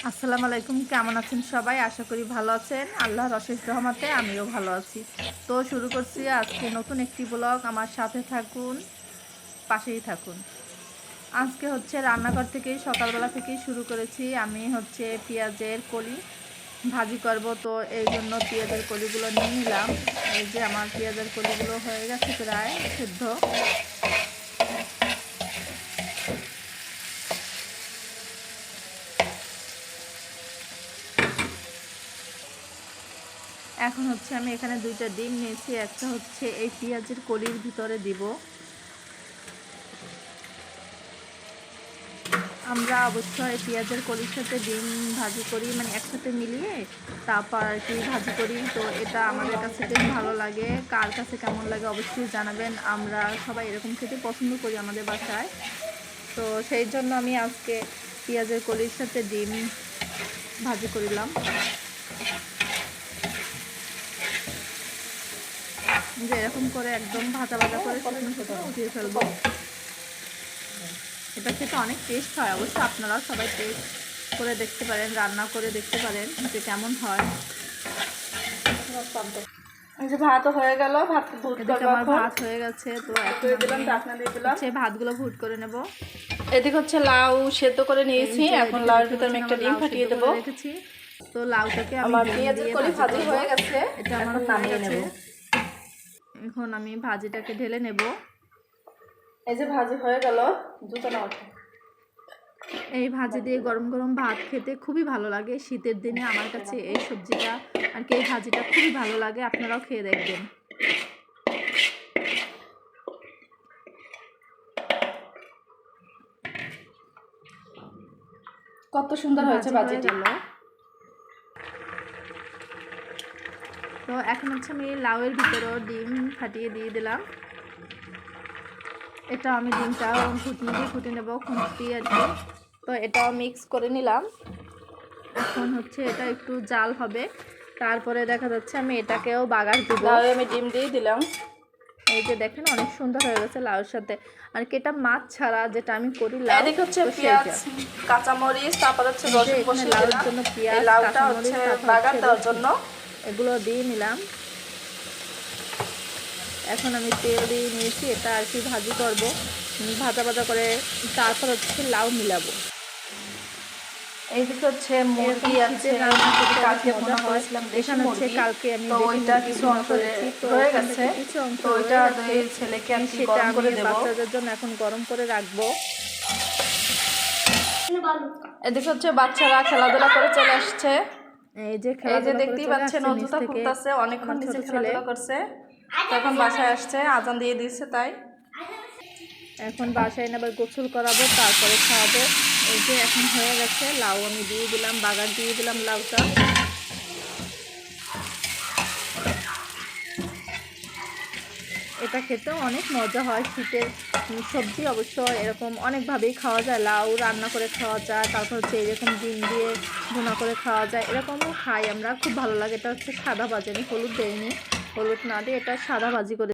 আসসালামু আলাইকুম, কেমন আছেন সবাই? আশা করি ভালো আছেন। আল্লাহর অশেষ রহমতে আমিও ভালো আছি। তো শুরু করছি আজকে নতুন একটি ব্লগ। আমার সাথে থাকুন, পাশেই থাকুন। আজকে হচ্ছে রান্নাঘর থেকেই সকালবেলা থেকেই শুরু করেছি। আমি হচ্ছে পেঁয়াজের কলি ভাজি করব, তো এই জন্য পেঁয়াজের কলিগুলো নিয়ে নিলাম। এই যে আমার পেঁয়াজের কলিগুলো হয়ে গেছে প্রায় সিদ্ধ। এখন হচ্ছে আমি এখানে 2টা ডিম নিয়েছি, একটা হচ্ছে এই পেঁয়াজের কলির ভিতরে দিব। আমরা অবশ্যই পেঁয়াজের কলির সাথে ডিম ভাজি করি, মানে একসাথে মিলিয়ে তারপর আর কি ভাজি করি। তো এটা আমাদের কাছে বেশ ভালো লাগে। কার কাছে কেমন লাগে অবশ্যই জানাবেন। আমরা সবাই এরকম খেতে পছন্দ করি আমাদের বাসায়। তো সেই জন্য আমি আজকে পেঁয়াজের কলির সাথে ডিম ভাজি করিলাম। যে এরকম করে একদম ভাজা ভাজা করে শুকনো শুকনো উঠিয়ে ফেলবো। এটা খেতে অনেক টেস্ট হয়। অবশ্যই আপনারাও সবাই টেস্ট করে দেখতে পারেন, রান্না করে দেখতে পারেন যে কেমন হয়। যে ভাত হয়ে গেল, ভাত ভুট করব। আমার ভাত হয়ে গেছে, তো এখন দিলাম, ঢাকনা দিয়ে দিলাম। ভাতগুলো ভুট করে নেব। এদিকে হচ্ছে লাউ সেদ্ধ করে নিয়েছি, এখন লাউর ভিতরে আমি একটা ডিম ফাটিয়ে দেব। রেখেছি, তো লাউটাকে আমি আমার পেঁয়াজের কলি ভাজি হয়ে গেছে, এটা আমার নামিয়ে নেব। এখন আমি ভাজিটাকে ঢেলে নেব। এই যে ভাজি হয়ে গেল, জুতো না ওঠে। এই ভাজি দিয়ে গরম গরম ভাত খেতে খুবই ভালো লাগে। শীতের দিনে আমার কাছে এই সবজিটা আর কি এই ভাজিটা খুবই ভালো লাগে। আপনারাও খেয়ে দেখবেন। কত সুন্দর হয়েছে ভাজিটা। তো এখন হচ্ছে আমি লাউয়ের ভিতরেও ডিম ফাটিয়ে দিয়ে দিলাম। এটা আমি ডিমটা ঘুটনি দিয়ে ফুটে নেব, খুন্তি আর কি। তো এটাও মিক্স করে নিলাম। এখন হচ্ছে এটা একটু জাল হবে, তারপরে দেখা যাচ্ছে আমি এটাকেও বাগার দিব। আমি ডিম দিয়ে দিলাম। এই যে দেখেন অনেক সুন্দর হয়ে গেছে লাউর সাথে। আর কি এটা মাছ ছাড়া যেটা আমি করি লাউ, এদিকে হচ্ছে পেঁয়াজ, কাঁচামরিচ, তারপর হচ্ছে রসুন বসিয়ে লাউর দিলাম। জন্য পেঁয়াজ, লাউটা হচ্ছে বাগার দেওয়ার জন্য এগুলো দিয়ে নিলাম। এখন আমি তেল দিয়ে নিয়েছি, এটা আর কি ভাজি করব, ভাজা ভাজা করে তারপর হচ্ছে লাউ মিলাবো। এইদিকে হচ্ছে মুরগি আছে, কালকে মনে করেছিলাম দেশি মুরগি, তো ওইটা কিছু অংশ রয়ে গেছে, তো ওইটা দুই ছেলেকে আর কি গরম করে দেব। বাচ্চাদের জন্য এখন গরম করে রাখবো। এদিকে হচ্ছে বাচ্চারা খেলাধুলা করে চলে আসছে। এই যে দেখতেই পাচ্ছেন জুতা খুলতেছে, অনেকক্ষণ নিচে খেলাধুলা করছে, তখন বাসায় আসছে, আজান দিয়ে দিচ্ছে। তাই এখন বাসায় এনে আবার গোসল করাবো, তারপরে খাওয়াবো। এই যে এখন হয়ে গেছে, লাউ আমি দিয়ে দিলাম, বাগার দিয়ে দিলাম লাউটা। এটা খেতেও অনেক মজা হয়। শীতের সবজি অবশ্য এরকম অনেকভাবেই খাওয়া যায়। লাউ রান্না করে খাওয়া যায়, তারপর হচ্ছে এরকম ডিম দিয়ে ভুনা করে খাওয়া যায়, এরকমও খাই আমরা, খুব ভালো লাগে। এটা হচ্ছে সাদা ভাজি, আমি হলুদ দেইনি, হলুদ না দিয়ে এটা সাদা ভাজি করে